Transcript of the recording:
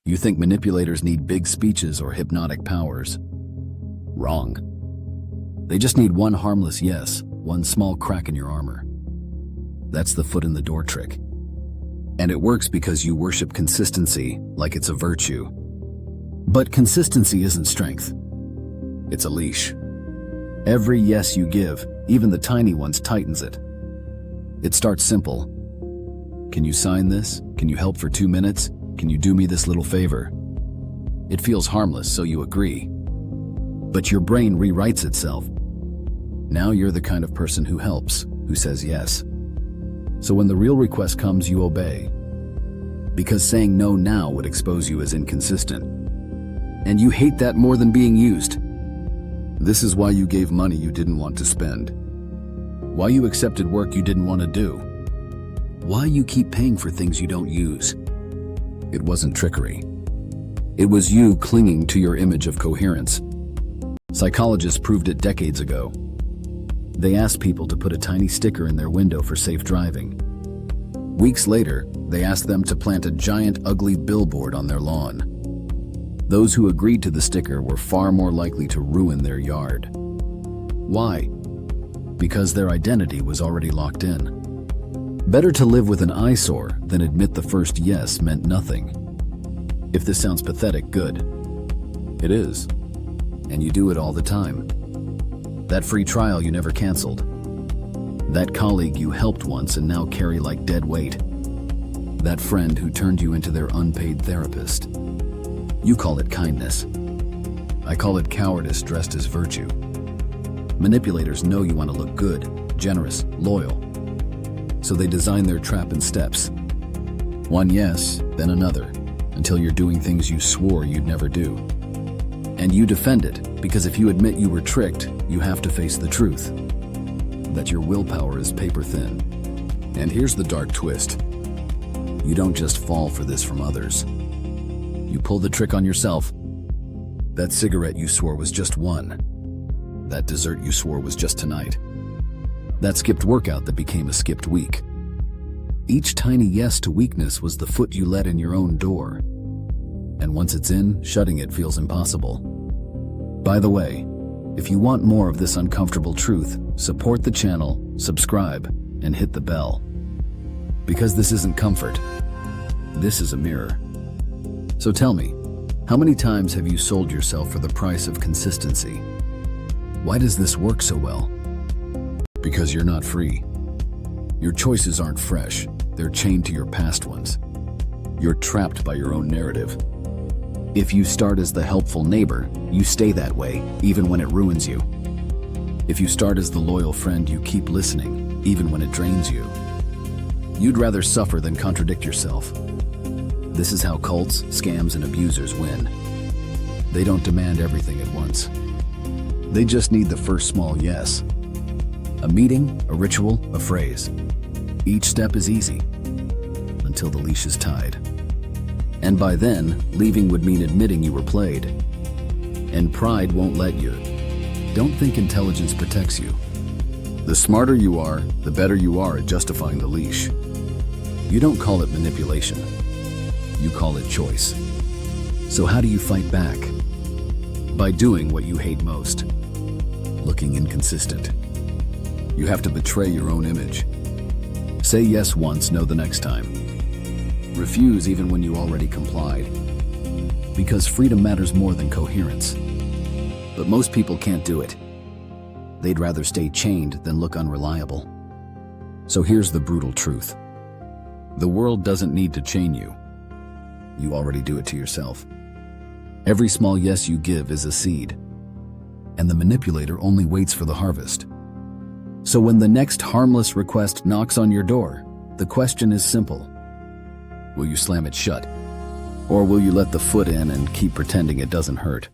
You think manipulators need big speeches or hypnotic powers. Wrong. They just need one harmless yes, one small crack in your armor. That's the foot in the door trick. And it works because you worship consistency like it's a virtue. But consistency isn't strength. It's a leash. Every yes you give, even the tiny ones, tightens it. It starts simple. Can you sign this? Can you help for 2 minutes? Can you do me this little favor? It feels harmless, so you agree. But your brain rewrites itself. Now you're the kind of person who helps, who says yes. So when the real request comes, you obey. Because saying no now would expose you as inconsistent. And you hate that more than being used. This is why you gave money you didn't want to spend. Why you accepted work you didn't want to do. Why you keep paying for things you don't use. It wasn't trickery. It was you clinging to your image of coherence. Psychologists proved it decades ago. They asked people to put a tiny sticker in their window for safe driving. Weeks later, they asked them to plant a giant, ugly billboard on their lawn. Those who agreed to the sticker were far more likely to ruin their yard. Why? Because their identity was already locked in. Better to live with an eyesore than admit the first yes meant nothing. If this sounds pathetic, good. It is. And you do it all the time. That free trial you never canceled. That colleague you helped once and now carry like dead weight. That friend who turned you into their unpaid therapist. You call it kindness. I call it cowardice dressed as virtue. Manipulators know you want to look good, generous, loyal. So they design their trap in steps. One yes, then another, until you're doing things you swore you'd never do. And you defend it, because if you admit you were tricked, you have to face the truth. That your willpower is paper thin. And here's the dark twist. You don't just fall for this from others. You pull the trick on yourself. That cigarette you swore was just one. That dessert you swore was just tonight. That skipped workout that became a skipped week. Each tiny yes to weakness was the foot you let in your own door. And once it's in, shutting it feels impossible. By the way, if you want more of this uncomfortable truth, support the channel, subscribe, and hit the bell. Because this isn't comfort. This is a mirror. So tell me, how many times have you sold yourself for the price of consistency? Why does this work so well? Because you're not free. Your choices aren't fresh, they're chained to your past ones. You're trapped by your own narrative. If you start as the helpful neighbor, you stay that way, even when it ruins you. If you start as the loyal friend, you keep listening, even when it drains you. You'd rather suffer than contradict yourself. This is how cults, scams, and abusers win. They don't demand everything at once. They just need the first small yes. A meeting, a ritual, a phrase. Each step is easy, until the leash is tied. And by then, leaving would mean admitting you were played. And pride won't let you. Don't think intelligence protects you. The smarter you are, the better you are at justifying the leash. You don't call it manipulation. You call it choice. So how do you fight back? By doing what you hate most. Looking inconsistent. You have to betray your own image. Say yes once, no the next time. Refuse even when you already complied. Because freedom matters more than coherence. But most people can't do it. They'd rather stay chained than look unreliable. So here's the brutal truth. The world doesn't need to chain you. You already do it to yourself. Every small yes you give is a seed. And the manipulator only waits for the harvest. So when the next harmless request knocks on your door, the question is simple. Will you slam it shut? Or will you let the foot in and keep pretending it doesn't hurt?